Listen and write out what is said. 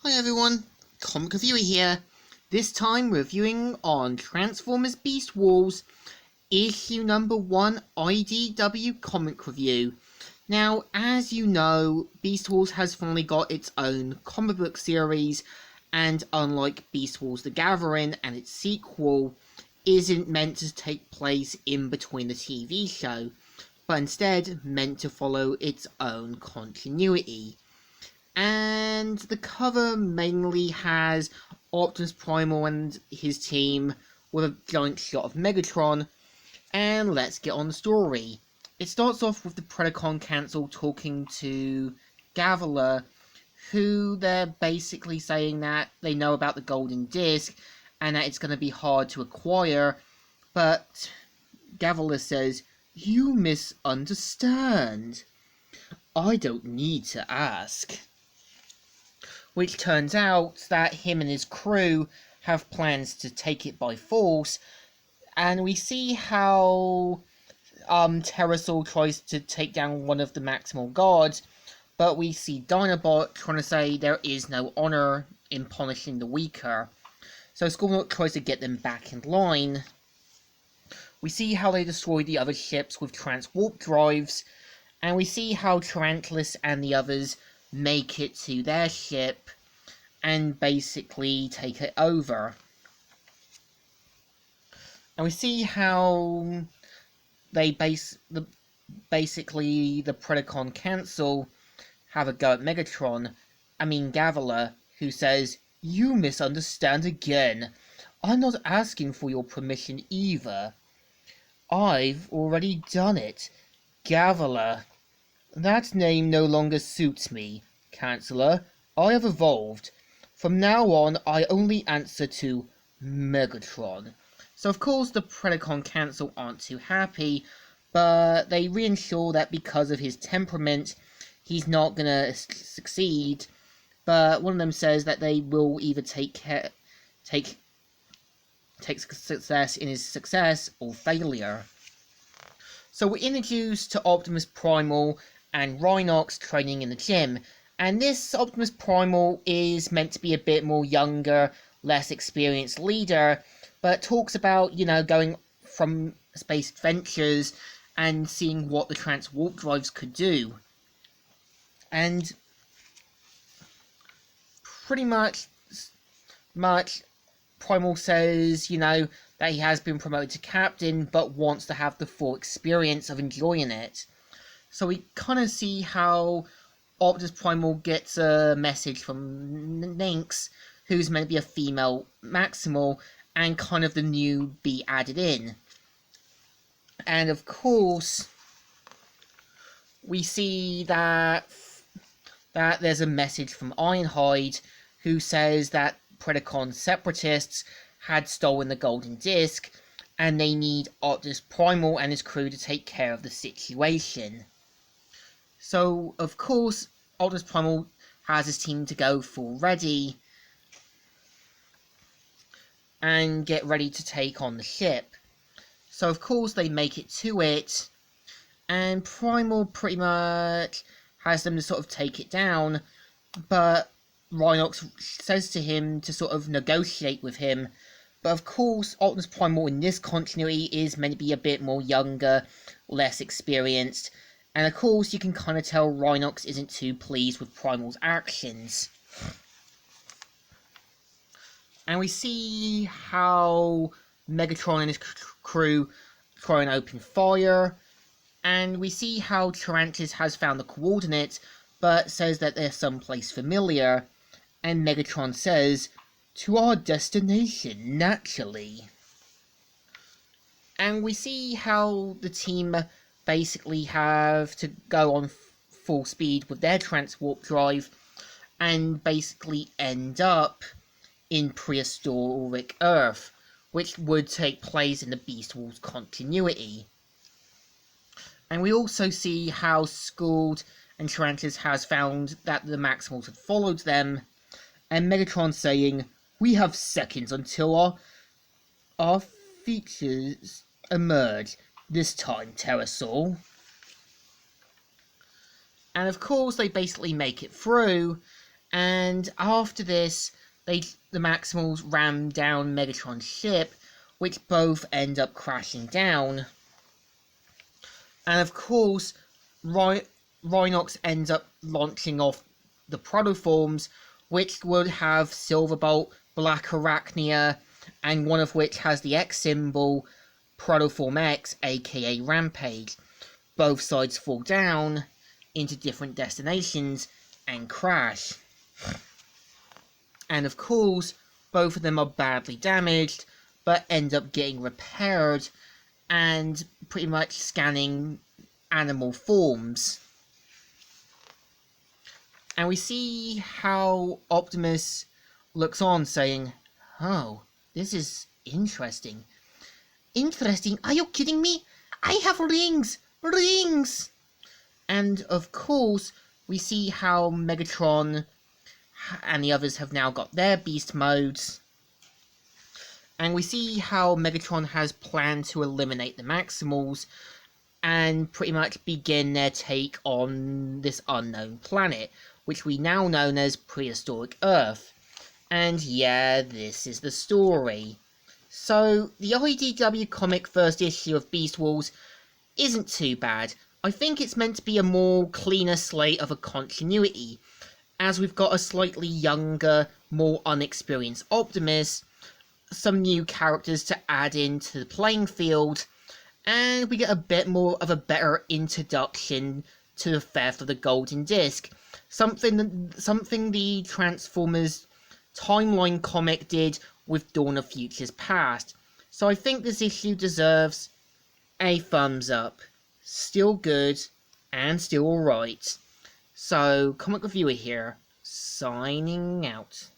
Hi everyone, Comic Reviewer here. This time reviewing on Transformers Beast Wars, issue number 1 IDW comic review. Now, as you know, Beast Wars has finally got its own comic book series, and unlike Beast Wars The Gathering and its sequel, isn't meant to take place in between the TV show, but instead meant to follow its own continuity. And the cover mainly has Optimus Primal and his team with a giant shot of Megatron, and let's get on the story. It starts off with the Predacon Council talking to Gavila, who they're basically saying that they know about the Golden Disc and that it's going to be hard to acquire, but Gavila says, "You misunderstand. I don't need to ask." Which turns out that him and his crew have plans to take it by force, and we see how Terrasol tries to take down one of the Maximal Guards, but we see Dinobot trying to say there is no honor in punishing the weaker. So Scorponok tries to get them back in line. We see how they destroy the other ships with transwarp drives, and we see how Tarantulas and the others make it to their ship and basically take it over. And we see how they basically the Predacon Council have a go at Gavila, who says, "You misunderstand again. I'm not asking for your permission either. I've already done it. Gavila. That name no longer suits me, Councillor. I have evolved. From now on, I only answer to Megatron." So of course the Predacon Council aren't too happy, but they reassure that because of his temperament, he's not gonna succeed. But one of them says that they will either take success in his success or failure. So we're introduced to Optimus Primal and Rhinox training in the gym, and this Optimus Primal is meant to be a bit more younger, less experienced leader, but talks about, going from space adventures and seeing what the transwarp drives could do. And pretty much Primal says, that he has been promoted to captain, but wants to have the full experience of enjoying it. So we kind of see how Optimus Primal gets a message from Lynx, who's meant to be a female Maximal, and kind of the new be added in. And of course, we see that there's a message from Ironhide, who says that Predacon separatists had stolen the Golden Disc, and they need Optimus Primal and his crew to take care of the situation. So, of course, Optimus Primal has his team to go full ready and get ready to take on the ship. So, of course, they make it to it, and Primal pretty much has them to sort of take it down, but Rhinox says to him to sort of negotiate with him. But of course, Optimus Primal in this continuity is meant to be a bit more younger, less experienced, and of course you can kind of tell Rhinox isn't too pleased with Primal's actions. And we see how Megatron and his crew try and open fire, and we see how Tarantulas has found the coordinates, but says that they're someplace familiar, and Megatron says, "To our destination, naturally." And we see how the team basically have to go on full speed with their transwarp drive, and basically end up in prehistoric Earth, which would take place in the Beast Wars continuity. And we also see how Skuld and Tarantulas has found that the Maximals had followed them, and Megatron saying, "We have seconds until our features emerge. This time, Terrasol." And of course, they basically make it through, And after this, the Maximals ram down Megatron's ship, which both end up crashing down. And of course, Rhinox ends up launching off the Protoforms, which would have Silverbolt, Black Arachnia, and one of which has the X symbol, Protoform X, aka Rampage. Both sides fall down into different destinations and crash. And of course, both of them are badly damaged, but end up getting repaired and pretty much scanning animal forms. And we see how Optimus looks on, saying, "Oh, this is interesting." "Interesting? Are you kidding me? I have rings! Rings!" And of course, we see how Megatron and the others have now got their beast modes. And we see how Megatron has planned to eliminate the Maximals and pretty much begin their take on this unknown planet, which we now know as Prehistoric Earth. And yeah, this is the story. So, the IDW comic first issue of Beast Wars isn't too bad. I think it's meant to be a more cleaner slate of a continuity, as we've got a slightly younger, more unexperienced Optimus, some new characters to add into the playing field, and we get a bit more of a better introduction to the theft of the Golden Disc, something the Transformers timeline comic did with Dawn of Futures Past. So I think this issue deserves a thumbs up. Still good and still alright. So, Comic Reviewer here, signing out.